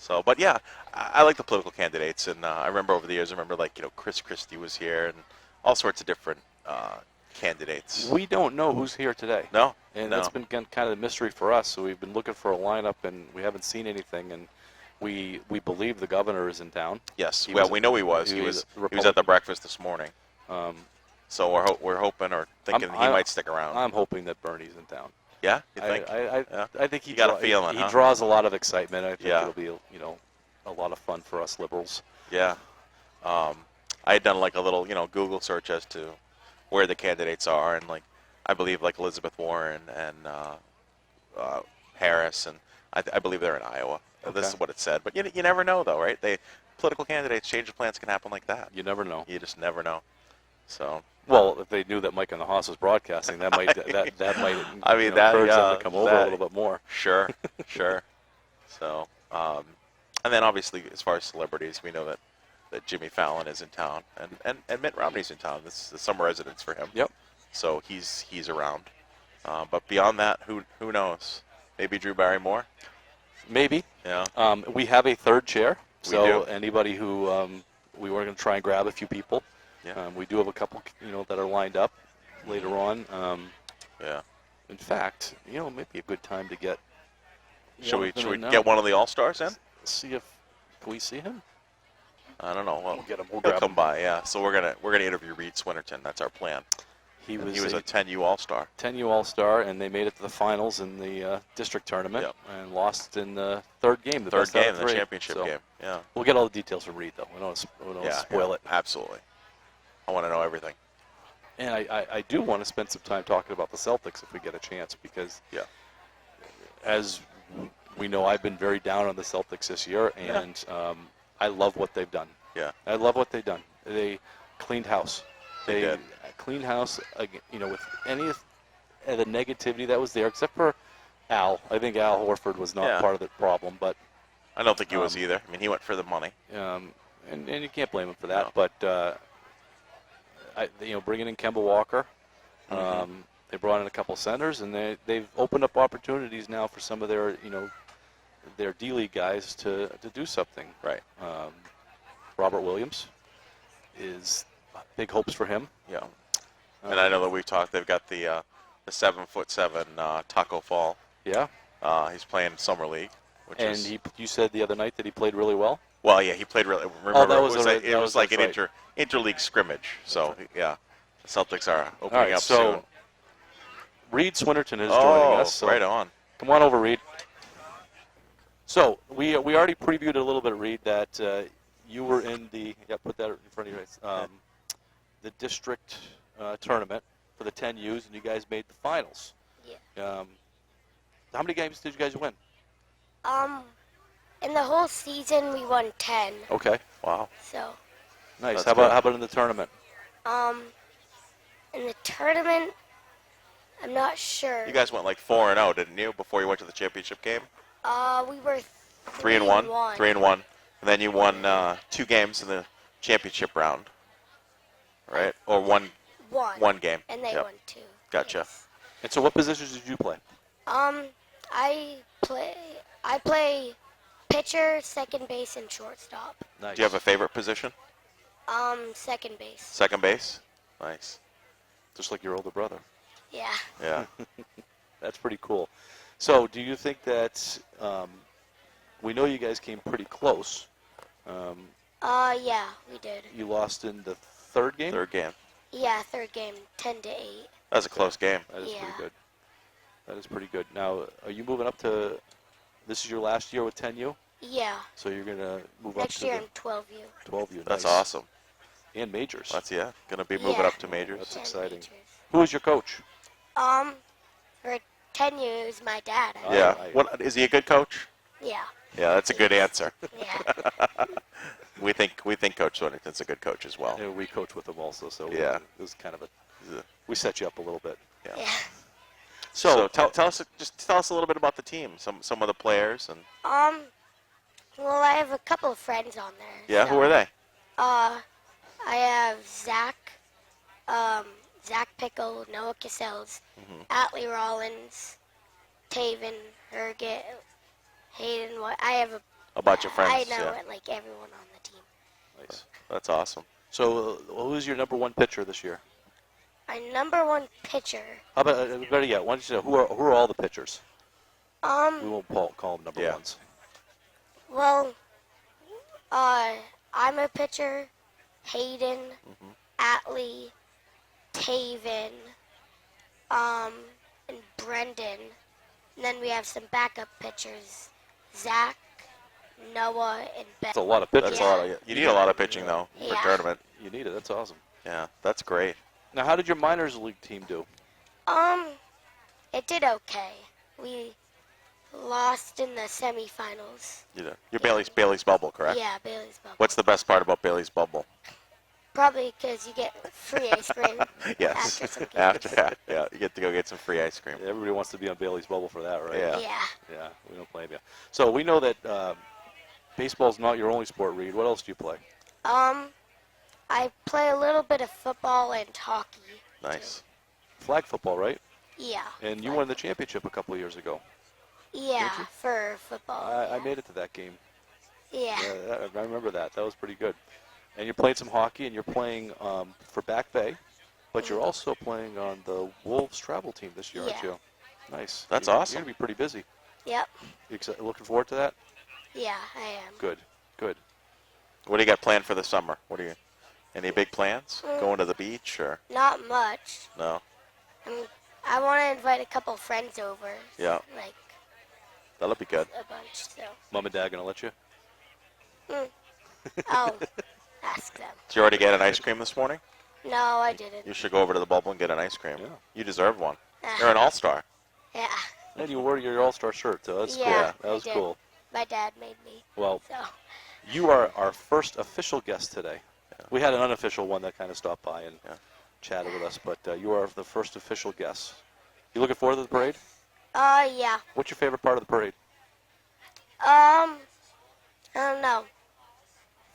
So, but yeah, I like the political candidates, and I remember over the years, like Chris Christie was here, and all sorts of different candidates. We don't know who's here today. No, and no. that's been kind of the mystery for us. So we've been looking for a lineup, and we haven't seen anything. And we believe the governor is in town. Yes, we know he was. He was at the breakfast this morning. So we're hoping or thinking he might stick around. I'm hoping that Bernie's in town. Yeah, you think? I think he got a feeling. He draws a lot of excitement. I think it'll be a lot of fun for us liberals. Yeah, I had done like a little Google search as to where the candidates are, and like I believe like Elizabeth Warren and Harris, and I believe they're in Iowa. Okay. This is what it said, but you never know though, right? Political candidates, change of plans can happen like that. You never know. You just never know. So. Well, if they knew that Mike on the Hoss was broadcasting, that might encourage them to come over a little bit more. Sure, sure. So, and then obviously as far as celebrities, we know that Jimmy Fallon is in town, and Mitt Romney's in town. This is summer residence for him. Yep. So he's around. But beyond that, who knows? Maybe Drew Barrymore. Maybe. Yeah. We have a third chair, so we do. Anybody who we were going to try and grab a few people. Yeah. We do have a couple, that are lined up later on. Yeah. In fact, it may be a good time to get. Should we get one of the All-Stars in? See if can we see him? I don't know. Well, we'll get him. He'll come by. Yeah. So we're gonna interview Reed Swinnerton. That's our plan. He was a 10U All-Star. 10U All-Star, and they made it to the finals in the district tournament and lost in the third game. The championship game. Yeah. We'll get all the details from Reed, though. We don't spoil it. Absolutely. I want to know everything. And I do want to spend some time talking about the Celtics if we get a chance, because as we know, I've been very down on the Celtics this year, and I love what they've done. Yeah. I love what they've done. They cleaned house. They did. Cleaned house, with any of the negativity that was there, except for Al. I think Al Horford was not part of the problem, but I don't think he was either. I mean, he went for the money. And you can't blame him for that. No. But bringing in Kemba Walker, they brought in a couple centers, and they've opened up opportunities now for some of their their D-League guys to do something. Right. Robert Williams is big hopes for him. Yeah. And I know that we've talked. They've got the 7'7" Taco Fall. Yeah. He's playing summer league. You said the other night that he played really well. Well, yeah, he played really. Remember, it was like an interleague scrimmage. So yeah, the Celtics are opening up soon. Reed Swinnerton is joining us. So right on. Come on over, Reed. So we already previewed a little bit, Reed, that you were in the. Yeah, put that in front of you. The district tournament for the 10Us, and you guys made the finals. Yeah. How many games did you guys win? In the whole season, we won 10. Okay. Wow. So. Nice. How about in the tournament? In the tournament, I'm not sure. You guys went like 4-0, didn't you, before you went to the championship game? We were 3-1. 3-1, and then you won 2 games in the championship round, right? Or one game. And they won 2. Gotcha. Yes. And so, what positions did you play? I play pitcher, second base, and shortstop. Nice. Do you have a favorite position? Second base. Second base? Nice. Just like your older brother. Yeah. Yeah. That's pretty cool. So, do you think that we know you guys came pretty close? Yeah, we did. You lost in the third game? Third game. Yeah, third game, 10-8. That was a close game. That is pretty good. That is pretty good. Now, are you moving up to? This is your last year with 10U? Yeah. So you're gonna move Next up to year I'm 12U. 12U. That's nice. awesome. And majors. That's gonna be moving up to majors. That's exciting. Majors. Who is your coach? For 10U is my dad. Yeah. What is he a good coach? Yeah. Yeah, that's a good answer. Yeah. We think Coach Swinnerton's a good coach as well. Yeah, we coach with him also, so yeah, it was kind of we set you up a little bit. Yeah. So tell us a little bit about the team, some of the players and. Well, I have a couple of friends on there. Yeah, so, who are they? I have Zach Pickle, Noah Casells, Atlee Rollins, Taven, Herget, Hayden. I have A bunch of friends. I know Yeah. it, like everyone on the team. Nice. That's awesome. So, who's your number one pitcher this year? My number one pitcher. How about better yet? Why don't you say who are all the pitchers? We Um. won't call them number Yeah. ones. Well, I'm a pitcher. Hayden, Atlee, Taven, and Brendan. And then we have some backup pitchers: Zach, Noah, and Ben. That's a lot of pitchers. That's a lot of. You need a lot of pitching though for Yeah. tournament. You need it. That's awesome. Yeah, that's great. Now, how did your minors league team do? It did okay. We lost in the semifinals. You know, you're Bailey's Bubble, correct? Yeah, Bailey's Bubble. What's the best part about Bailey's Bubble? Probably because you get free ice cream. Yes. After some games. After, yeah, you get to go get some free ice cream. Everybody wants to be on Bailey's Bubble for that, right? Yeah. Yeah. Yeah, we don't blame you. So we know that baseball's not your only sport, Reed. What else do you play? I play a little bit of football and hockey. Nice. Flag football, right? Yeah. And you won the championship a couple of years ago. Yeah, Did you? for football. I yeah. made it to that game. Yeah. I remember that. That was pretty good. And you're playing some hockey, and you're playing for Back Bay, but you're also playing on the Wolves travel team this year, aren't Yeah. you? Nice. That's You're awesome. going to be pretty busy. Yep. You looking forward to that? Yeah, I am. Good. Good. What do you got planned for the summer? Any big plans? Mm. Going to the beach or Not much. no? I want to invite a couple friends over. Yeah. Like That'll be good. a bunch. So Mom and Dad going to let you? I'll ask them. Did you already get an ice cream this morning? No, I didn't. You should go over to the bubble and get an ice cream. Yeah. You deserve one. You're an all-star. Yeah. And you wore your All-Star shirt, so that's Yeah, cool. That I was did. cool. My dad made me. Well, So you are our first official guest today. We had an unofficial one that kind of stopped by and chatted with us, but you are the first official guest. You looking forward to the parade? yeah. What's your favorite part of the parade? I don't know.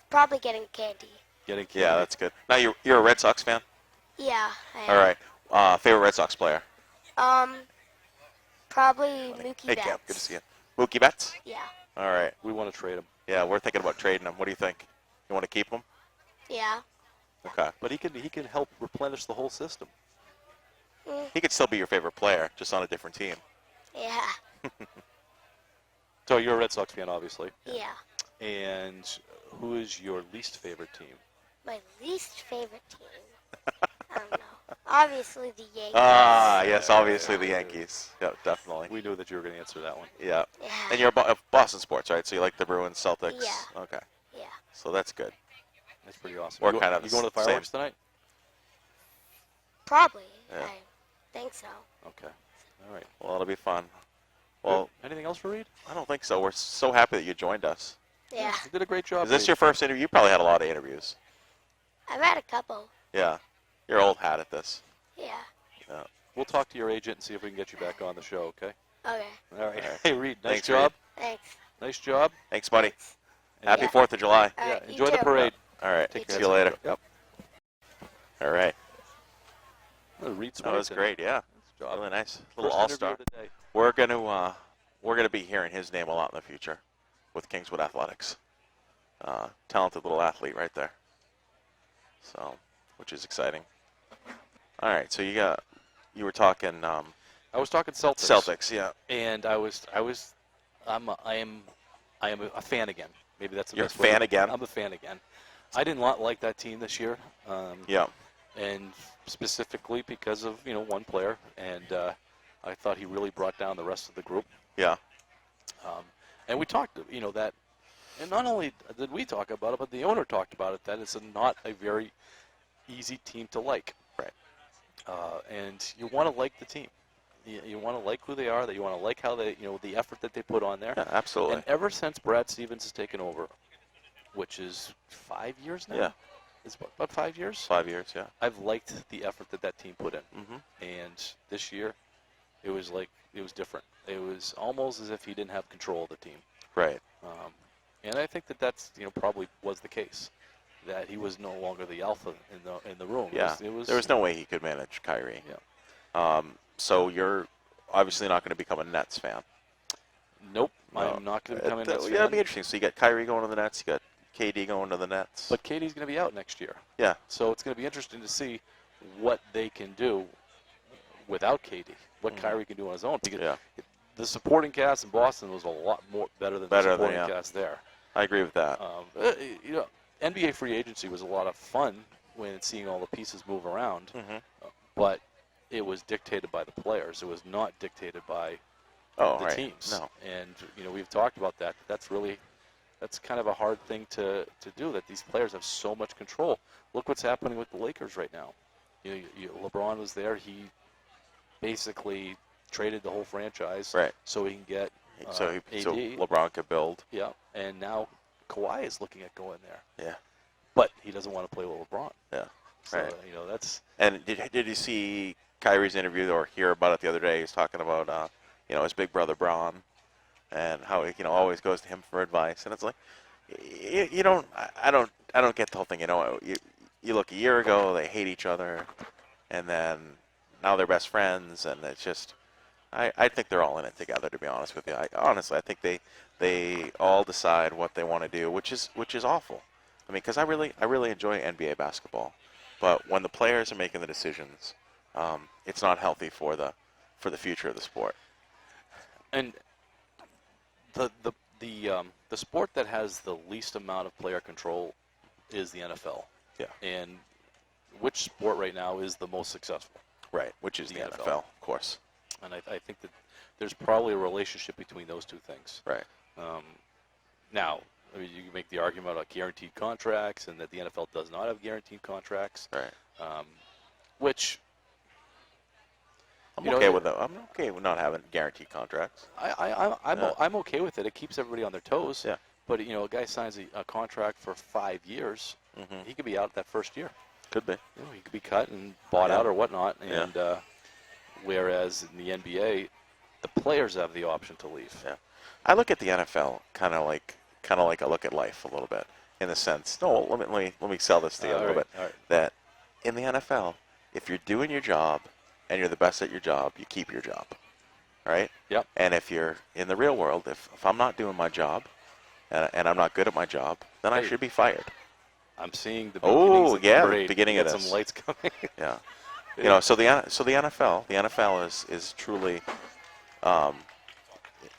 Probably getting candy. Getting candy. Yeah, that's good. Now you're a Red Sox fan. Yeah, I am. All right. Favorite Red Sox player? Probably Mookie Hey, Betts. Cam. Good to see you. Mookie Betts. Yeah. All right. We want to trade him. Yeah, we're thinking about trading him. What do you think? You want to keep him? Yeah. Okay. But he can help replenish the whole system. He could still be your favorite player, just on a different team. Yeah. So you're a Red Sox fan, obviously. Yeah. And who is your least favorite team? My least favorite team. I don't know. Obviously the Yankees. Ah, yes, obviously the Yankees. Yeah, definitely. We knew that you were going to answer that one. Yeah. Yeah. And you're Boston sports, right? So you like the Bruins, Celtics. Yeah. Okay. Yeah. So that's good. That's pretty awesome. We're you kind of you going to the same. fireworks tonight? Probably. Yeah. I think so. Okay. All right. Well, it'll be fun. Well, anything else for Reed? I don't think so. We're so happy that you joined us. Yeah. You did a great job. Is this Reed. your first interview? You probably had a lot of interviews. I've had a couple. Yeah. You're old hat at this. Yeah. Yeah. We'll talk to your agent and see if we can get you back on the show, okay? Okay. All right. All right. Hey, Reed, nice Thanks, job. Thanks. Nice job. Thanks, buddy. And Happy Yeah. 4th of July. All yeah, right, you enjoy the too. parade. All right. Take See care. you later. Yep. All right. Reed That was great. Yeah. Nice job. Really nice. Little First all-star. interview of the day. We're gonna be hearing his name a lot in the future with Kingswood Athletics. Talented little athlete right there. So, which is exciting. All right. So you were talking I was talking Celtics. Celtics. Yeah. And I am a fan again. Maybe that's the You're a best way. fan again? I'm a fan again. I did not like that team this year. Yeah. And specifically because of one player, and I thought he really brought down the rest of the group. Yeah. And we talked, that, and not only did we talk about it, but the owner talked about it, that it's not a very easy team to like. Right. And you want to like the team. You want to like who they are. That you want to like how they, the effort that they put on there. Yeah. Absolutely. And ever since Brad Stevens has taken over, which is 5 years now. Yeah. It's about 5 years. 5 years. Yeah. I've liked the effort that team put in. Mhm. And this year, it was different. It was almost as if he didn't have control of the team. Right. And I think that's probably was the case, that he was no longer the alpha in the room. Yeah. It was, there was no way he could manage Kyrie. Yeah. So you're obviously not going to become a Nets fan. Nope, No. I'm not going to become a Nets fan. Yeah, that'd be interesting. So you got Kyrie going to the Nets. You got KD going to the Nets. But KD's going to be out next year. Yeah. So it's going to be interesting to see what they can do without KD, what Kyrie can do on his own. Because the supporting cast in Boston was a lot more better than the supporting cast there. I agree with that. You know, NBA free agency was a lot of fun when seeing all the pieces move around, but it was dictated by the players. It was not dictated by the teams. No. And you know, we've talked about that. That's kind of a hard thing to do. That these players have so much control. Look what's happening with the Lakers right now. You know, LeBron was there. He basically traded the whole franchise so he can get so AD. So LeBron could build. Yeah, and now Kawhi is looking at going there. Yeah. But he doesn't want to play with LeBron. Yeah. So, you know, that's... And did you see Kyrie's interview or hear about it the other day? He's talking about, you know, his big brother Braun and how he, you know, always goes to him for advice. And it's like, you don't, I don't get the whole thing. You know, you look a year ago, they hate each other, and then now they're best friends, and it's just, I think they're all in it together, to be honest with you. Honestly, I think they all decide what they want to do, which is awful. I mean, because I really enjoy NBA basketball, but when the players are making the decisions, it's not healthy for the future of the sport. And the sport that has the least amount of player control is the NFL. Yeah. And which sport right now is the most successful? Right, which is the NFL, of course. And I think that there's probably a relationship between those two things. Right. Now, I mean, you can make the argument about guaranteed contracts and that the NFL does not have guaranteed contracts. Right. Which I'm okay with that. I'm okay with not having guaranteed contracts. I'm okay with it. It keeps everybody on their toes. Yeah. But you know, a guy signs a contract for 5 years, he could be out that first year. Could be. You know, he could be cut and bought out or whatnot. And whereas in the NBA, the players have the option to leave. Yeah. I look at the NFL kind of like I look at life a little bit, in the sense. No, let me sell this to you a little bit. All right. That in the NFL, if you're doing your job and you're the best at your job, you keep your job, right? Yep. And if you're in the real world, if I'm not doing my job, and I'm not good at my job, then I should be fired. I'm seeing the beginning of this. Some lights coming. Yeah. You know, so the NFL is truly,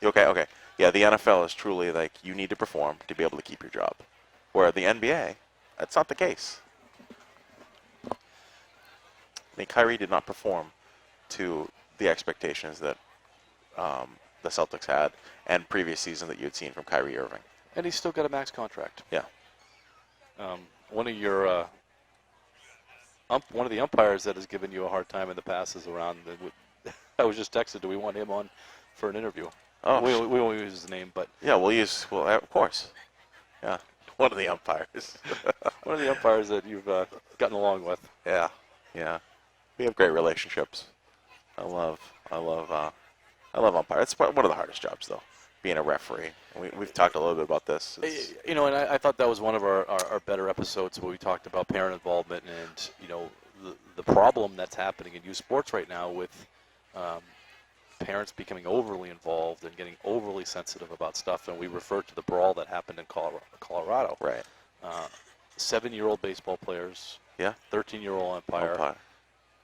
okay. Yeah, the NFL is truly like you need to perform to be able to keep your job. Where the NBA, that's not the case. I mean, Kyrie did not perform to the expectations that the Celtics had and previous season that you had seen from Kyrie Irving. And he's still got a max contract. Yeah. One of your one of the umpires that has given you a hard time in the past is around. I was just texted. Do we want him on for an interview? Oh, we won't use his name, but yeah, well, of course. Yeah, one of the umpires. One of the umpires that you've gotten along with. Yeah. We have great relationships. I love umpire. It's one of the hardest jobs, though, being a referee. We've talked a little bit about this. You know, and I thought that was one of our better episodes where we talked about parent involvement and, you know, the problem that's happening in youth sports right now with parents becoming overly involved and getting overly sensitive about stuff. And we referred to the brawl that happened in Colorado. Right. 7-year-old baseball players. Yeah. 13-year-old umpire.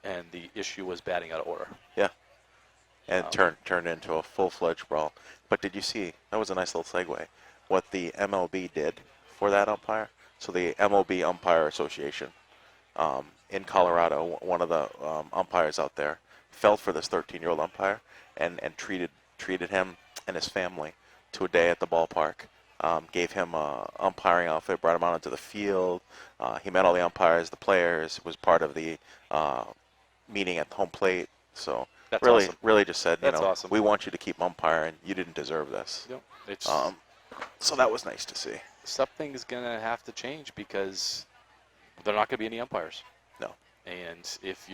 And the issue was batting out of order. Yeah. And turned into a full-fledged brawl. But did you see, that was a nice little segue, what the MLB did for that umpire? So the MLB Umpire Association in Colorado, one of the umpires out there, fell for this 13-year-old umpire and treated him and his family to a day at the ballpark, gave him a umpiring outfit, brought him out into the field. He met all the umpires, the players, was part of the meeting at the home plate. So That's really, awesome. really just said, That's awesome. we want you to keep umpiring. You didn't deserve this. Yep. So that was nice to see. Something's going to have to change because there are not going to be any umpires. No. And if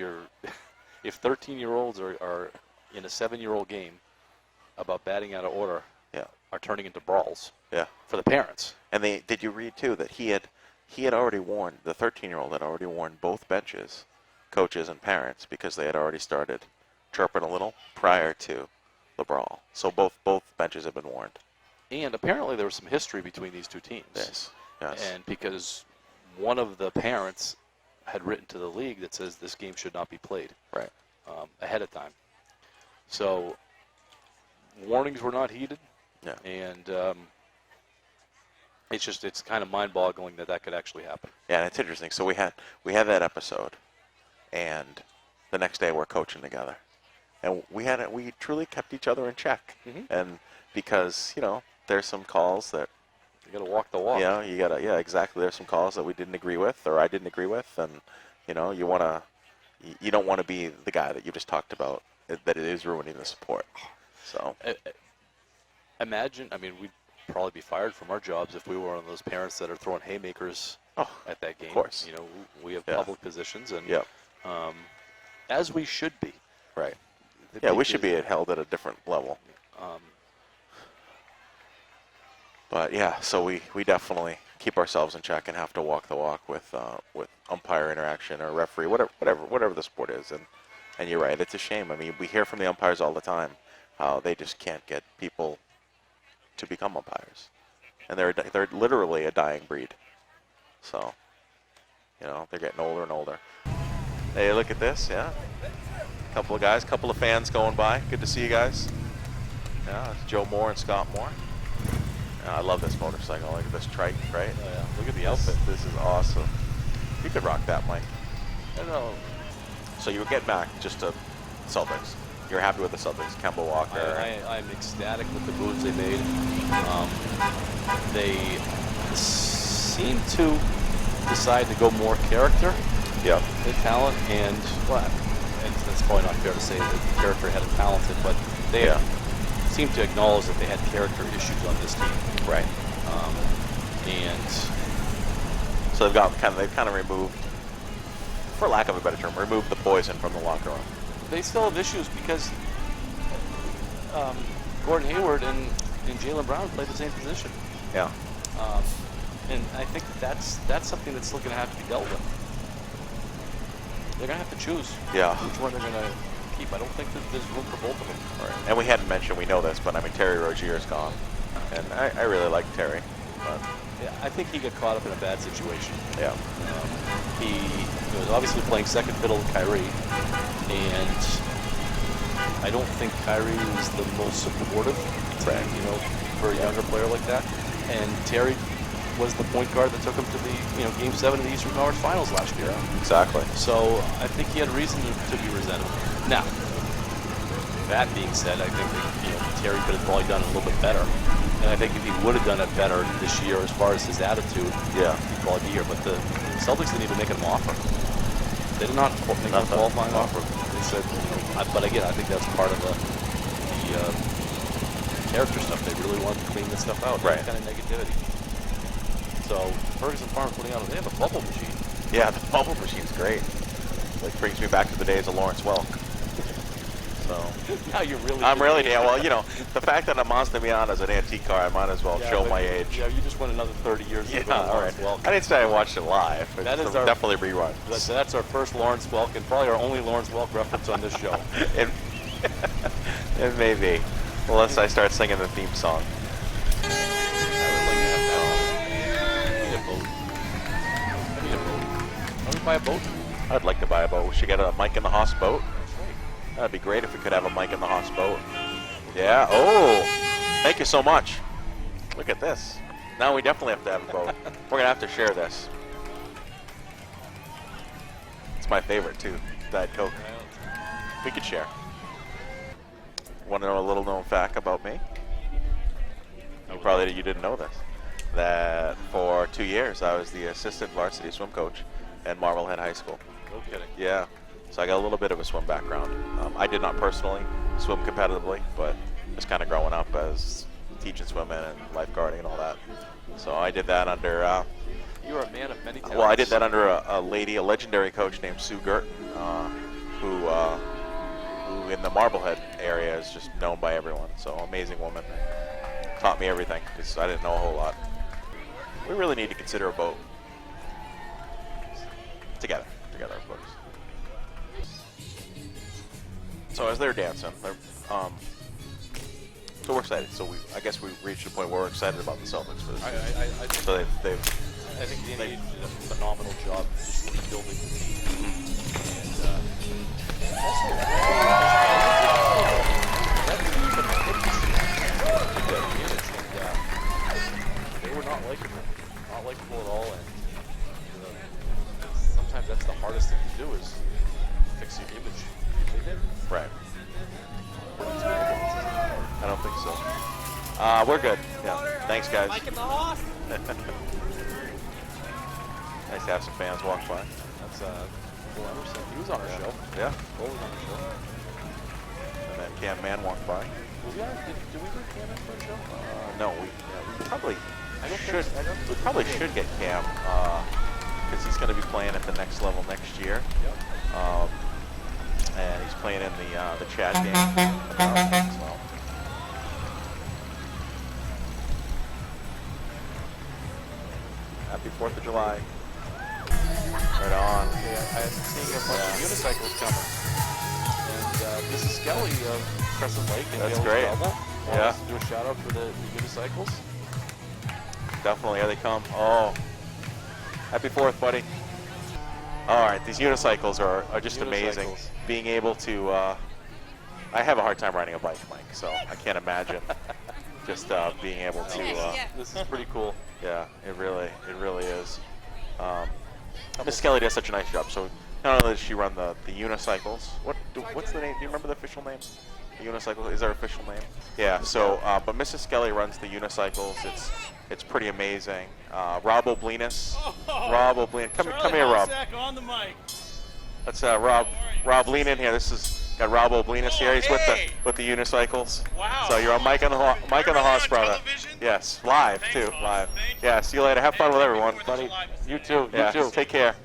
13-year-olds are in a 7-year-old game about batting out of order, are turning into brawls. Yeah. For the parents. And did you read too that he had already warned, the 13-year-old had already warned both benches, coaches and parents, because they had already started chirping a little prior to the brawl. So both benches have been warned. And apparently there was some history between these two teams. Yes. And because one of the parents had written to the league that says this game should not be played Right. ahead of time. So warnings were not heeded. Yeah. And it's kind of mind-boggling that could actually happen. Yeah, and it's interesting. So we had that episode, and the next day we're coaching together, and we truly kept each other in check. Mhm. And because there's some calls that You got to walk the walk. yeah, exactly. There's some calls that we didn't agree with, or I didn't agree with, and you don't want to be the guy that you just talked about that it is ruining the sport. So Imagine, we'd probably be fired from our jobs if we were one of those parents that are throwing haymakers at that game. Of course. We have Yeah. public positions, and yeah, as we should be. right. Yeah, we should be held at a different level. But yeah, so we definitely keep ourselves in check and have to walk the walk with umpire interaction or referee, whatever the sport is. And you're right, it's a shame. We hear from the umpires all the time how they just can't get people to become umpires, and they're literally a dying breed. So they're getting older and older. Hey, look at this, yeah. Couple of guys, couple of fans going by. Good to see you guys. Yeah, it's Joe Moore and Scott Moore. Yeah, I love this motorcycle. Look at this trike, right? Oh, yeah. Look at the outfit. This is awesome. You could rock that, Mike. I don't know. So you were getting back just to Celtics. You're happy with the Celtics, Kemba Walker. I'm ecstatic with the moves they made. They seem to decide to go more character Yep. than talent, and that's probably not fair to say that the character had it talented, but they seem to acknowledge that they had character issues on this team. Right. And So they've kind of removed, for lack of a better term, removed the poison from the locker room. they still have issues because Gordon Hayward and Jaylen Brown play the same position. Yeah. And I think that's something that's still going to have to be dealt with. They're going to have to choose Yeah. which one they're going to keep. I don't think that there's room for both of them. Right. And we hadn't mentioned, we know this, but Terry Rozier's gone. And I really like Terry. But Yeah, I think he got caught up in a bad situation. yeah. He was obviously playing second fiddle to Kyrie, and I don't think Kyrie was the most supportive, Right. for a younger player like that. And Terry was the point guard that took him to the Game 7 of the Eastern Conference Finals last year. Exactly. So I think he had reason to be resentful. Now, that being said, I think that, Terry could have probably done it a little bit better. And I think if he would have done it better this year as far as his attitude, Yeah. he'd probably be here. But the Celtics didn't even make an offer. They did not make a qualifying offer. They said, but again, I think that's part of the character stuff. They really wanted to clean this stuff out. Right. That kind of negativity. So Ferguson Farms putting out, they have a bubble machine. Yeah, the bubble machine's great. It brings me back to the days of Lawrence Welk. So Now you're really. I'm really, well, the fact that I'm on the beyond as an antique car, I might as well show but my age. Yeah, you just went another 30 years. Yeah, ago. all right. I didn't say I watched it live. That It's is our- definitely rerun. That's our first Lawrence Welk, and probably our only Lawrence Welk reference on this show. It may be. Unless I start singing the theme song. I would like to have that. I need a boat. Why don't we buy a boat? I'd like to buy a boat. We should get a Mike in the Hoss boat. That's right. That'd be great if we could have a Mike in the Hoss boat. Yeah. Oh, thank you so much. Look at this. Now we definitely have to have a boat. We're going to have to share this. It's my favorite, too. Diet Coke. We could share. Want to know a little known fact about me? You didn't know this. That for 2 years I was the assistant varsity swim coach at Marblehead High School. No kidding. Yeah. So I got a little bit of a swim background. I did not personally swim competitively, but just kind of growing up as teaching swimming and lifeguarding and all that. So I did that under... You are a man of many talents. well, I did that under a legendary coach named Sue Gurton, who in the Marblehead area is just known by everyone. So amazing woman. Taught me everything because I didn't know a whole lot. We really need to consider a boat. Together, of course. So as they're dancing, So we're excited. So I guess we reached a point where we're excited about the Celtics for this season. So they've I think the NBA did a phenomenal job just rebuilding the team. And also, that team from the they were not likable. Not likable at all. And sometimes that's the hardest thing to do is fix your image. They did. right. I don't think so. We're good. Yeah. Thanks, guys. Mike in the Hoss. Nice to have some fans walk by. That's Cole Emerson. He was on our show. Yeah. Cole was on the show. And then Cam Mann walked by. Was he on? Did we bring Cam in for the show? No, we probably should get Cam because he's going to be playing at the next level next year. Yep. And he's playing in the Chad game as well. Happy 4th of July. Right on. Yeah, I'm seeing a bunch of unicycles coming. And this is Skelly of Crescent Lake. And That's Dale's great. Travel. Yeah. Let's do a shout out for the unicycles. Definitely, here they come. Oh, happy 4th, buddy. All right, these unicycles are just amazing. Unicycles. Being able to, I have a hard time riding a bike, Mike, so I can't imagine just being able to, This is pretty cool. yeah, it really is. Miss Kelly does such a nice job. So not only does she run the unicycles, what's the name? Do you remember the official name? The unicycle, is there an official name? Yeah, so, but Mrs. Skelly runs the unicycles. It's pretty amazing. Rob Oblinas. Rob Oblinas. Come here, Rob. On the mic. That's Rob. Rob, lean in here. This is got Rob Oblinas here. He's hey. with the unicycles. Wow. So you're on Mike on the Hoss, on brother. television? Yes, live Thanks, too, Hoss. live. Thank you. Yeah. See you later. Have fun with everyone, Thank you buddy. for the July. You too. Yeah. You too. Take care.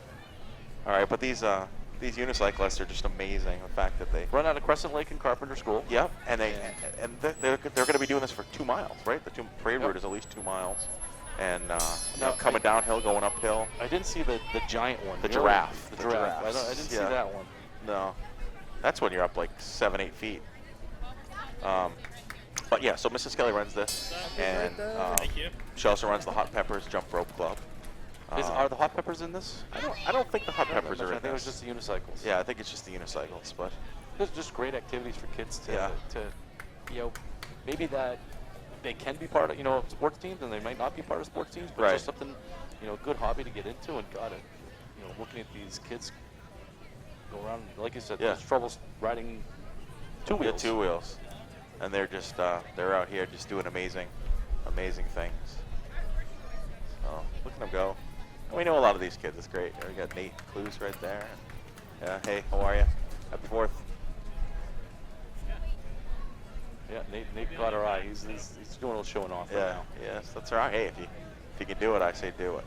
All right, but these unicyclists are just amazing. The fact that they Run out of Crescent Lake and Carpenter School. Yep, and they're going to be doing this for 2 miles, right? The parade route is at least 2 miles, and coming downhill, going uphill. I didn't see the giant one. The Really? giraffe. The The giraffe. I giraffes. didn't see Yeah. that one. No, that's when you're up like 7-8 feet. But yeah, so Mrs. Kelly runs this, and Thank you. she also runs the Hot Peppers Jump Rope Club. Are the Hot Peppers in this? I don't think the Hot Peppers are I in think it was this. just the unicycles. Yeah, I think it's just the unicycles, but There's just great activities for kids to, Yeah. Maybe that they can be part of, sports teams, and they might not be part of sports teams, but Right. just something, good hobby to get into. And got it, looking at these kids go around, like you said, Yeah. there's troubles riding two yeah, wheels. 2 wheels, and they're just they're out here just doing amazing things. So look at them go. We know a lot of these kids. It's great. We got Nate Clues right there. Yeah. Hey, how are you? Happy 4th. Yeah, Nate caught our eye. He's doing a little showing off right Yeah. now. Yes, that's all right. Hey, if you can do it, I say do it.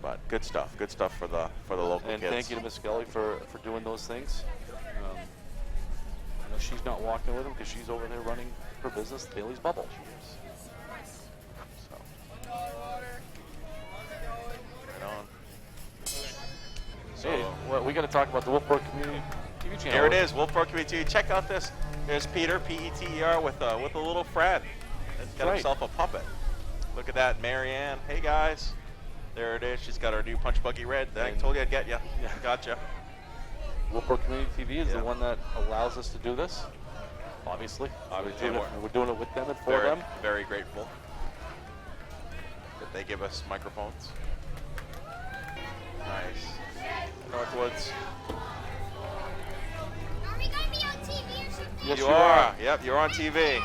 But good stuff. Good stuff for the local And kids. thank you to Miss Skelly for doing those things. I know she's not walking with him because she's over there running her business, Bailey's Bubble. She is. So. Right on. So Hey, well, we got to talk about the Wolfeboro Community TV channel. here it is, Wolfeboro Community TV. Check out this. There's Peter, Peter, with a little friend. He's got right. himself a puppet. Look at that, Marianne. Hey guys. There it is. She's got her new Punch Buggy Red. I And- told you I'd get you. Yeah. Gotcha. Wolfeboro Community TV is Yeah. the one that allows us to do this. Obviously, Obviously, we're doing it with them and for Very, them. very grateful that they give us microphones. Nice. Northwoods. Are we going to be on TV or something? Yes, you are. Yep, you're on TV.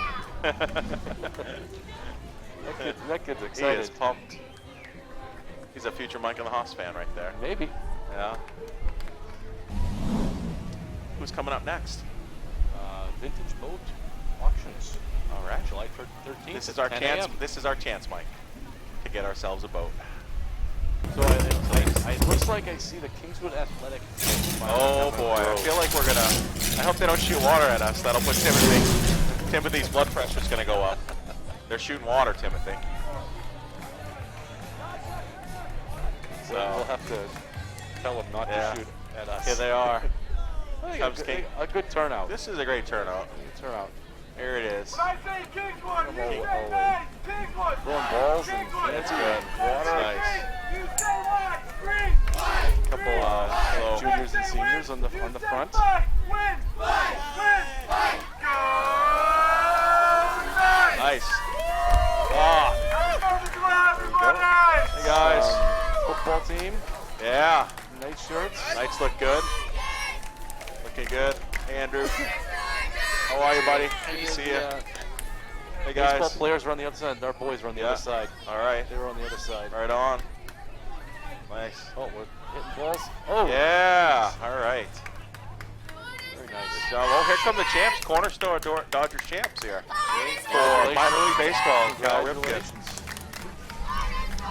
That kid's He excited. is pumped. He's a future Mike and the Hoss fan right there. Maybe. Yeah. Who's coming up next? Vintage boat auctions. All right. July 13th. This is at our 10 chance. a.m. This is our chance, Mike, to get ourselves a boat. So it looks like I see the Kingswood Athletic. Oh boy, I feel like we're gonna. I hope they don't shoot water at us. That'll put Timothy's blood pressure's gonna go up. They're shooting water, Timothy. So we'll have to tell them not Yeah. to shoot at us. Here they are. I think Cubs King. a good turnout. This is a great turnout. Good turnout. Here it is. When I say Kingswood, you Oh, say oh. nice. Kingswood. Throwing balls and Kingswood. fancy good. water. That's nice. You say what? Green. Couple little Juniors and seniors on the front. Win. Go. nice. Ah, hey guys. Football team. Yeah. Nice shirts. Knights look good. Looking good. Hey Andrew. How are you, buddy? Good to see you. Hey Baseball guys. players are on the other side. Our boys are on the Yeah. other side. All right. They were on the other side. Right on. Nice. Oh, we're hitting balls. Oh, Yeah. All right. very nice. Good job. Oh, here come the champs. Cornerstone Dodgers champs here for Congratulations. minor league baseball. Cal Ripken. Congratulations.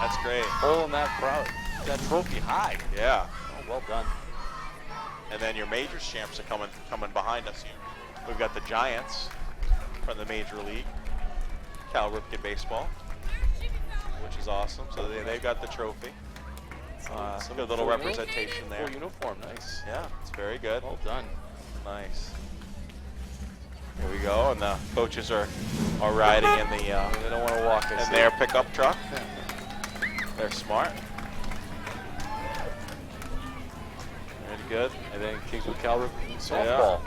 That's great. Holding that trophy high. Yeah. Oh, well done. And then your majors champs are coming behind us here. We've got the Giants from the Major League, Cal Ripken baseball, which is awesome. So they've got the trophy. Some good little representation there. Full uniform, nice. Yeah, it's very good. Well done. Nice. Here we go, and the coaches are riding in the They don't want to walk. I in see. their pickup truck. They're smart. Very good. And then Kingswood Cal Ripken softball.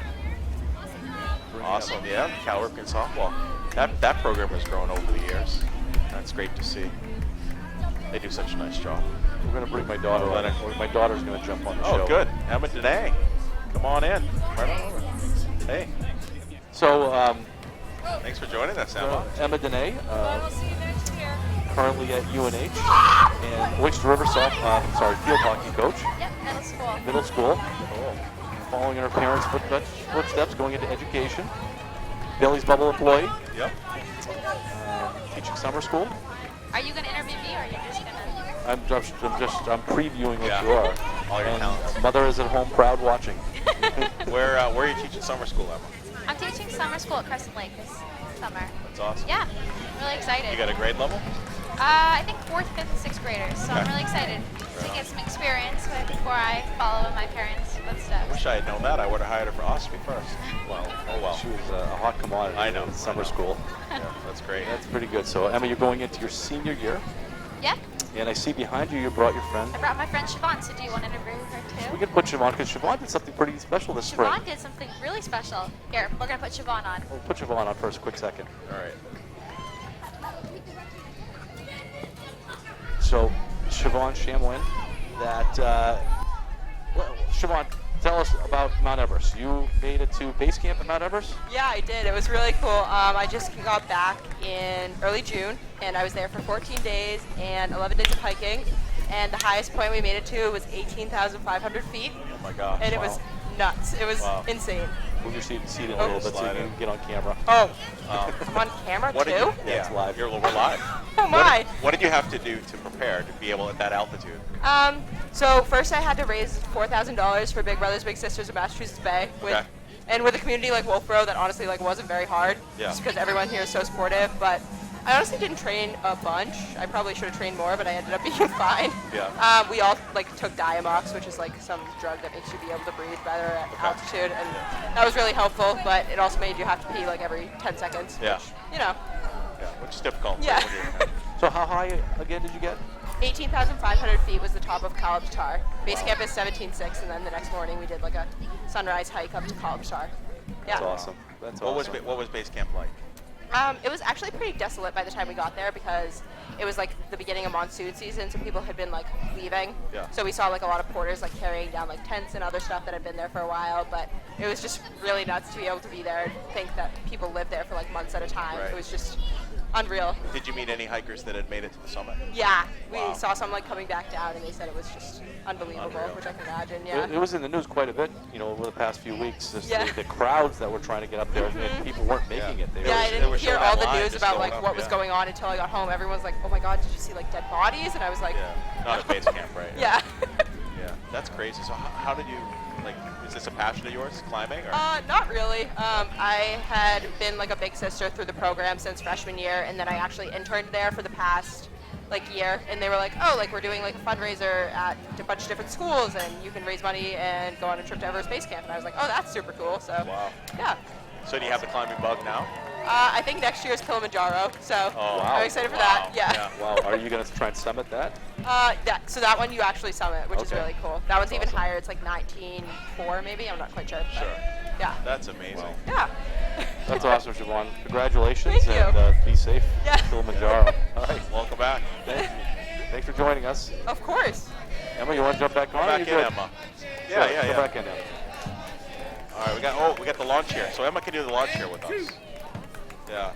Bring it up. Awesome, yeah. Cal Ripken softball. That program has grown over the years. That's great to see. They do such a nice job. We're going to bring my daughter on. Leonard. Or my daughter's going to jump on the show. Oh, good. Emma Dene. Come on in. Right on over. Hey, So, thanks for joining us, Emma. Emma Dene, We'll see you next year. currently at UNH, and Oyster River field hockey coach, Yep, middle school. middle school. Following in her parents' footsteps, going into education. Bailey's Bubble employee, Yep. teaching summer school. Are you going to interview me, or are you just going to? I'm previewing what Yeah. you are. All your And talents. mother is at home, proud, watching. Where are you teaching summer school, Emma? I'm teaching summer school at Crescent Lake this summer. That's awesome. Yeah, really excited. You got a grade level? I think 4th, 5th, and 6th graders, so I'm Okay. really excited to get some experience before I follow in my parents' footsteps. Wish I had known that. I would have hired her for OSPE first. Well, oh well. She was a hot commodity I know. in summer school. Yeah, that's great. That's pretty good. So, Emma, you're going into your senior year, Yeah, and I see behind you brought your friend. I brought my friend Siobhan, so do you want to interview her too? We can put Siobhan, because Siobhan did something pretty special this spring. Siobhan did something really special. Here, we're going to put Siobhan on. We'll put Siobhan on first, quick second. All right. So, Siobhan Shamlin, Siobhan, tell us about Mount Everest. You made it to base camp at Mount Everest? Yeah, I did. It was really cool. I just got back in early June, and I was there for 14 days and 11 days of hiking. And the highest point we made it to was 18,500 feet, Oh my gosh. and it was nuts. It was Wow. insane. Move your seat in a Oh. little bit so you can get on camera. Oh, Um, I'm on camera what too? did you? Yeah, it's live. We're live. Oh my! What did you have to do to prepare to be able at that altitude? So first I had to raise $4,000 for Big Brothers Big Sisters of Massachusetts Bay, Okay. and with a community like Wolfeboro that honestly wasn't very hard, Yeah. just because everyone here is so supportive. But I honestly didn't train a bunch. I probably should have trained more, but I ended up being fine. Yeah. We all took Diamox, which is some drug that makes you be able to breathe better at altitude, and that was really helpful. But it also made you have to pee every 10 seconds. Yeah. Which, you know, Yeah, which is difficult. Yeah. when you're- So how high again did you get? 18,500 feet was the top of College Tar. Base camp is 17.6, and then the next morning we did a sunrise hike up to College Tar. Yeah. That's awesome. That's What awesome. was base camp like? It was actually pretty desolate by the time we got there because it was the beginning of monsoon season, so people had been leaving. Yeah. So we saw a lot of porters carrying down tents and other stuff that had been there for a while, but it was just really nuts to be able to be there and think that people lived there for months at a time. Right. It was just unreal. Did you meet any hikers that had made it to the summit? Yeah, we Wow. saw some coming back down, and they said it was just unbelievable, Unreal. which I can imagine. Yeah. It was in the news quite a bit, over the past few weeks. Just Yeah. the crowds that were trying to get up there, and people weren't making Yeah. it. They Yeah, were- I they didn't were hear showing all that the line news just about going up, what was yeah. going on until I got home. Everyone's like, "Oh my God, did you see dead bodies?" And I was like, Yeah. Not at base camp, right? "Yeah." Yeah. That's crazy. So how did you is this a passion of yours, climbing? Or? Not really. I had been a big sister through the program since freshman year, and then I actually interned there for the past year, and they were like, oh, like we're doing like a fundraiser at a bunch of different schools, and you can raise money and go on a trip to Everest Base Camp. And I was like, oh, that's super cool. So Wow. yeah. So do you have the climbing bug now? I think next year is Kilimanjaro, so Oh, wow. I'm excited for that. Yeah. Wow. Are you going to try and summit that? So that one you actually summit, which is Okay. really cool. That one's even awesome. higher. It's like 19.4 maybe. I'm not quite sure. but Sure. Yeah. That's amazing. Wow. Yeah. That's awesome, Siobhan. Congratulations, Thank you. and be safe. Yeah. Kilimanjaro. All right. Welcome back. Thank you. Thanks for joining us. Of course. Emma, you want to jump back on? Come back in, You're good. Emma. Sure, Yeah. Come back in, Emma. All right, we got the launch here. So Emma can do the launch here with us. Yeah.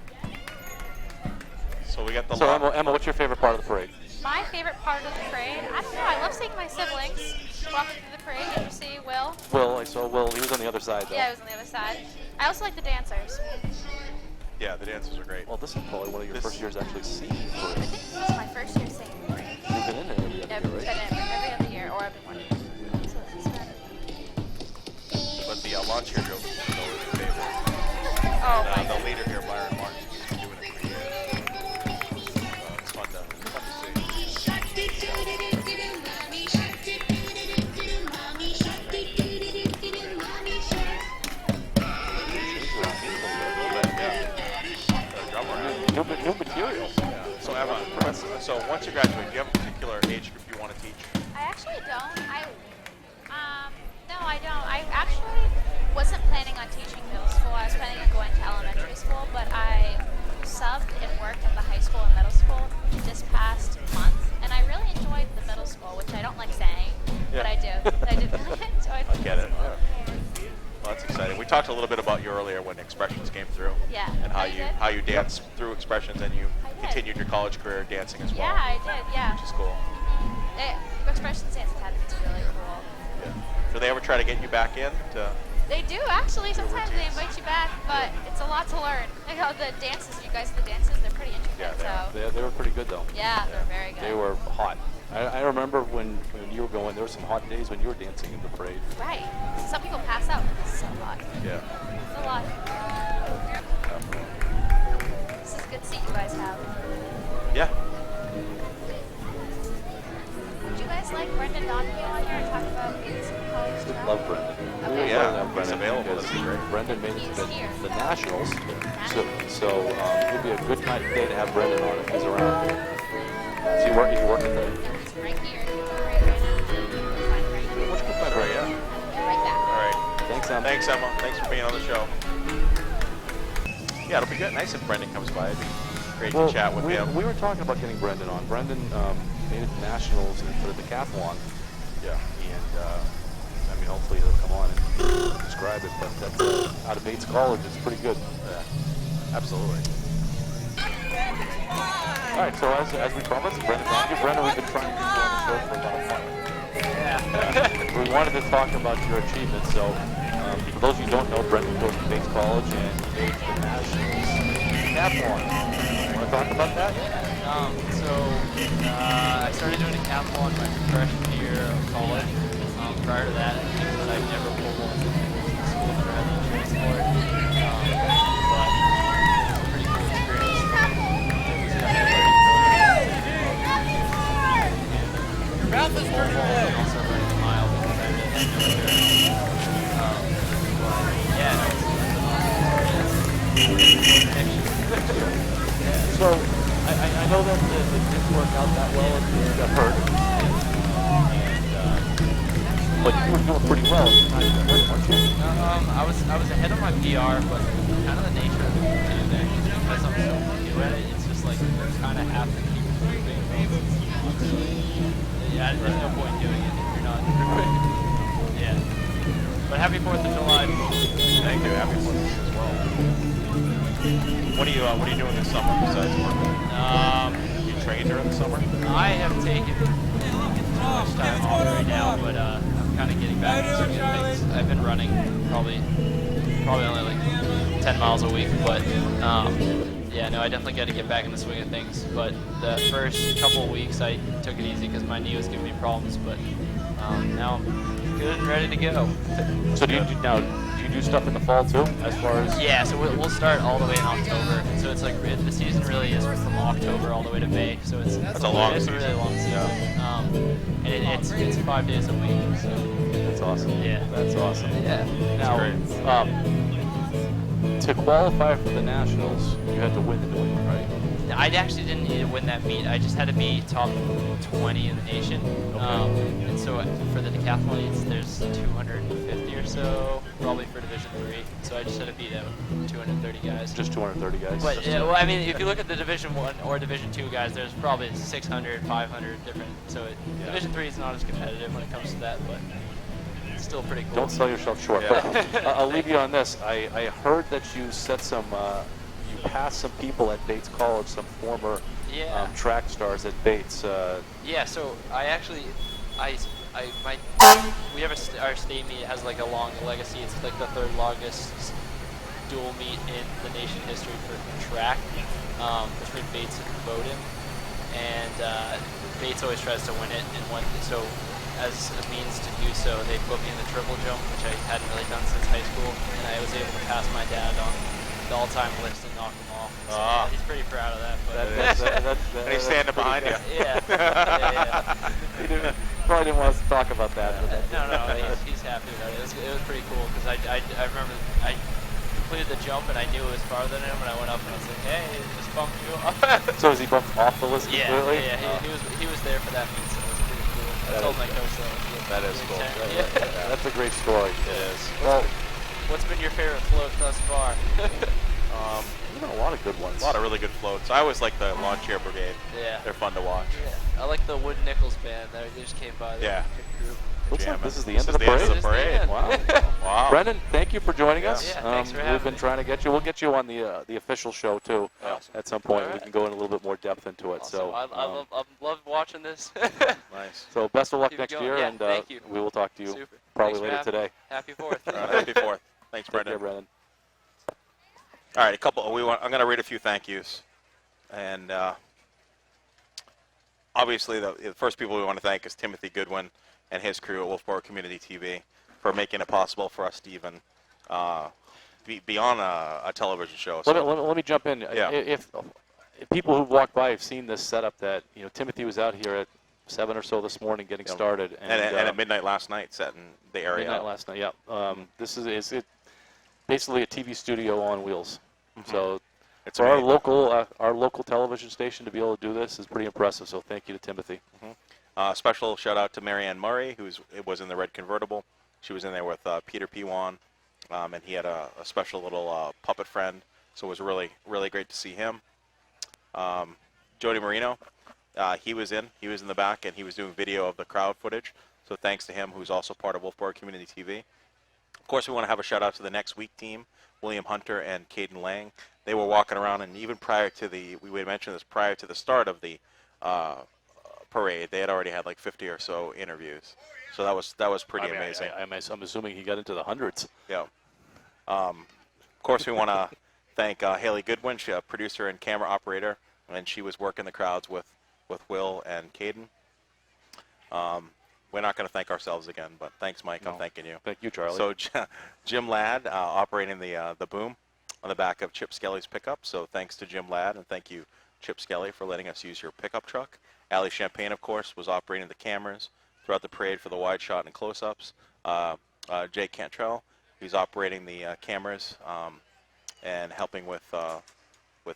So we got the So launch. Emma, what's your favorite part of the parade? My favorite part of the parade, I don't know, I love seeing my siblings walking through the parade. Did you see Will? Will, I saw Will. He was on the other side, though. Yeah, he was on the other side. I also like the dancers. Yeah, the dancers are great. Well, this is probably one of your This- first years actually seeing the I parade. think this is my first year seeing the parade. You've been in it every Yeah, other I've year, been right? in every other year, or every one. So this is fun. But the launch here goes is always a favorite. Oh, my The God. leader here, Byron Martin, he's been doing it for years. It's fun to see. New materials. So Emma, so once you graduate, do you have a particular age group you want to teach? I actually don't. No, I don't. I actually wasn't planning on teaching middle school. I was planning on going to elementary school, but I subbed and worked at the high school and middle school this past month, and I really enjoyed the middle school, which I don't like saying, but I do. I did really enjoy the I get it. middle school. Well, that's exciting. We talked a little bit about you earlier when expressions came through. Yeah. And how Oh, you you did? how you danced through expressions and you I did. continued your college career dancing as well. Yeah, I did. Yeah. Which is cool. Expressions Dance Academy is really cool. Yeah. Do they ever try to get you back in? They do actually. Sometimes they routines. invite you back, but it's a lot to learn. Like how the dances, you guys, the dances, they're pretty intricate. Yeah, they are. so They were pretty good, though. yeah, they're very good. They were hot. I remember when you were going, there were some hot days when you were dancing in the parade. Right. Some people pass out. It's so hot. Yeah. It's a lot. This is a good seat you guys have. Yeah. Would you guys like Brendan Donahue on here and talk about some college stuff? Love Brendan. Okay. We would Yeah, love to have he's Brendan available. because That'd be great. Brendan made it He's to here. the Nationals. So it would be a good day to have Brendan on if he's around. Is he working today? He's right here. Right now. Fine, right here. Let's go back Right, right yeah. Right back. All right. Thanks, Em. Thanks, Emma. Thanks for being on the show. Yeah, it'll be good. Nice if Brendan comes by. It'd be great to chat with him. We were talking about getting Brendan on. Brendan made it to Nationals for the decathlon. Yeah. And I mean, hopefully he'll come on and describe it. But that's out of Bates College. It's pretty good. Yeah. Absolutely. All right, so as we promised, Brendan Donahue. Brendan, we've been trying to get you on the show for a lot of fun. We wanted to talk about your achievements. So for those of you who don't know, Brendan goes to Bates College and he made the Nationals decathlon. Want to talk about that? I started doing decathlon my freshman year of college. Prior to that, I've never pulled one in school, never had the chance for it. But it's a pretty cool experience. It was definitely Your mouth is pretty low. And also learning the mile because I really had no experience. But yeah, no, So I know that it didn't work out that well and you got hurt. But you were doing pretty well at the time you got hurt, weren't you? I was ahead of my PR, but kind of the nature of it too, that because I'm so new at it, it's just like you kind of have to keep moving. Yeah, there's no point doing it if you're not. Yeah. But happy 4th of July. Thank you. Happy 4th of July as well. What are you doing this summer besides work? You train during the summer? I have taken too much time off right now, but I'm kind of getting back into some good things. I've been running probably only like 10 miles a week, but yeah, no, I definitely got to get back in the swing of things. But the first couple of weeks I took it easy because my knee was giving me problems, but now I'm good and ready to go. So do you do stuff in the fall too, as far as? Yeah, so we'll start all the way in October. So it's like the season really is from October all the way to May. So it's That's a long it's season. a really long season. And it's 5 days a week. So That's awesome. Yeah. That's awesome. yeah. Now, to qualify for the Nationals, you had to win the New England, right? I actually didn't need to win that meet. I just had to be top 20 in the nation. And so for the decathlons, there's 250 or so, probably for Division 3. So I just had to beat out 230 guys. Just 230 guys. But yeah, well, I mean, if you look at the Division 1 or Division 2 guys, there's probably 600, 500 different. So Division 3 is not as competitive when it comes to that, but it's still pretty cool. Don't sell yourself short. Yeah. But I'll leave you on this. I heard that you set some, you passed some people at Bates College, some former Yeah. track stars at Bates. Yeah, so I actually, we have our state meet has like a long legacy. It's like the third longest dual meet in the nation history for track, between Bates and Bowdoin. And Bates always tries to win it, and so as a means to do so, they put me in the triple jump, which I hadn't really done since high school, and I was able to pass my dad on the all-time list and knock him off. So he's pretty proud of that. But And he's standing behind you. yeah. He probably didn't want us to talk about that. But No, he's happy about it. It was pretty cool because I remember I completed the jump and I knew it was farther than him, and I went up and I was like, hey, just bumped you off. So is he bumped off the list completely? Yeah. He was there for that meet, so it was pretty cool. I told my coach That is cool. That's a great story. It is. Well, What's been your favorite float thus far? there's been a lot of good ones. A lot of really good floats. I always like the lawn chair brigade. Yeah. They're fun to watch. Yeah. I like the Wood Nichols band. They just came by. They're Yeah. a good group. Looks like Jamming. this is the This end of the is the end parade. of the parade. Wow. Wow. Brendan, thank you for joining us. Yeah, thanks for We've having been me. trying to get you. We'll get you on the official show too. Awesome. At some point, All we right. can go in a little bit more depth into it. Awesome. So, I love watching this. Nice. so best of luck Keep next going. year, Yeah, and thank you. we will talk to you Super. probably Thanks for later having me. today. Happy 4th. Happy 4th. Thanks, Take Brendan. care, Brendan. All right, I'm going to read a few thank yous, and obviously the first people we want to thank is Timothy Goodwin and his crew at Wolfeboro Community TV for making it possible for us to even be on a television show. So, Let me jump in. Yeah. If people who've walked by have seen this setup, that Timothy was out here at 7 or so this morning getting started, and at midnight last night, setting the area midnight up. last night. Yeah. This is basically a TV studio on wheels. So It's for amazing. our local television station to be able to do this is pretty impressive. So thank you to Timothy. Special shout out to Marianne Murray, who was in the red convertible. She was in there with Peter Piwan, and he had a special little puppet friend. So it was really, really great to see him. Jody Marino, he was in the back, and he was doing video of the crowd footage. So thanks to him, who's also part of Wolfeboro Community TV. Of course, we want to have a shout out to the next week team, William Hunter and Caden Lang. They were walking around, and even prior to prior to the start of the parade, they had already had like 50 or so interviews. So that was pretty amazing. I'm assuming he got into the hundreds. Yeah. Of course, we want to thank Haley Goodwin, she's a producer and camera operator, and she was working the crowds with Will and Caden. We're not going to thank ourselves again, but thanks, Mike. I'm thanking you. Thank you, Charlie. So Jim Ladd operating the boom on the back of Chip Skelly's pickup. So thanks to Jim Ladd, and thank you, Chip Skelly, for letting us use your pickup truck. Allie Champagne, of course, was operating the cameras throughout the parade for the wide shot and close-ups. Jake Cantrell, he's operating the cameras and helping with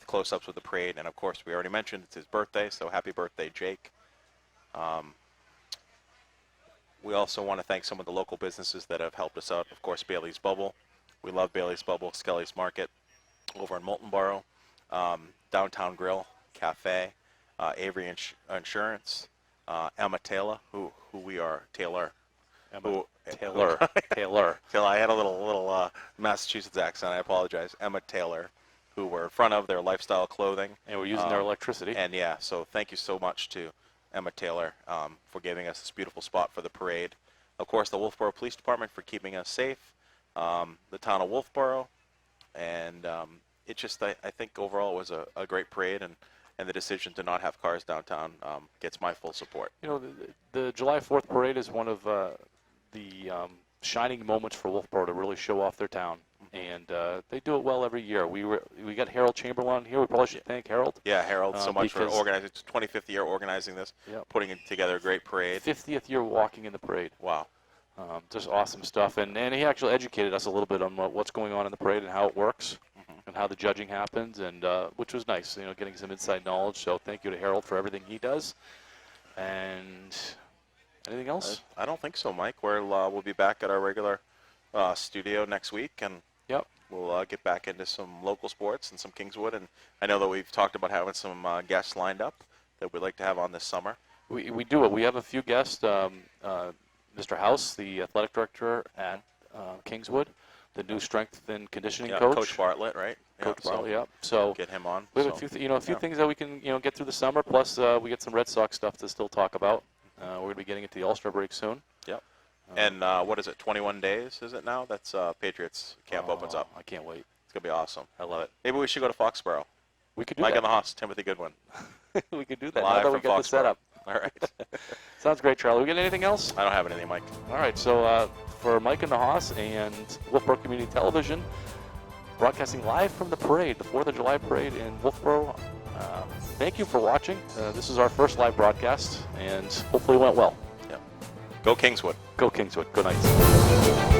close-ups with the parade. And of course, we already mentioned it's his birthday, so happy birthday, Jake. We also want to thank some of the local businesses that have helped us out. Of course, Bailey's Bubble. We love Bailey's Bubble, Skelly's Market over in Moultonboro, Downtown Grill, Cafe, Avery Insurance, Emma Taylor, who we are, Taylor. Taylor. Taylor. I had a little Massachusetts accent. I apologize. Emma Taylor, who were in front of their lifestyle clothing. And we're using their electricity. And yeah, so thank you so much to Emma Taylor for giving us this beautiful spot for the parade. Of course, the Wolfeboro Police Department for keeping us safe. The town of Wolfeboro. And it just, I think overall it was a great parade, and the decision to not have cars downtown gets my full support. The July 4th parade is one of the shining moments for Wolfeboro to really show off their town. And they do it well every year. We got Harold Chamberlain here. We probably should thank Harold. Yeah, Harold, so much for because- organizing. It's 25th year organizing this, Yep. putting together a great parade. 50th year walking in the parade. Wow. Just awesome stuff. And he actually educated us a little bit on what's going on in the parade and how it works and how the judging happens, and which was nice, getting some inside knowledge. So thank you to Harold for everything he does. And anything else? I don't think so, Mike. We'll be back at our regular studio next week, and Yep. we'll get back into some local sports and some Kingswood. And I know that we've talked about having some guests lined up that we'd like to have on this summer. We do it. We have a few guests. Mr. House, the athletic director at Kingswood, the new strength and conditioning Yeah, coach. Coach Bartlett, right? Coach so Bartlett, yeah. So get him on. we have so. a few things that we can get through the summer. Plus, we get some Red Sox stuff to still talk about. We're going to be getting into the All-Star break soon. Yep. And what is it? 21 days is it now? That's Patriots camp opens up. I can't wait. It's gonna be awesome. I love it. Maybe we should go to Foxborough. We could do Mike that. and the Hoss, Timothy Goodwin. We could do that. Live Now that we from got the Foxborough. setup. All right. Sounds great, Charlie. We get anything else? I don't have anything, Mike. All right. So for Mike and the Hoss and Wolfeboro Community Television, broadcasting live from the parade, the 4th of July parade in Wolfeboro. Thank you for watching. This is our first live broadcast, and hopefully it went well. Yep. Go Kingswood. Go Kingswood. Good night.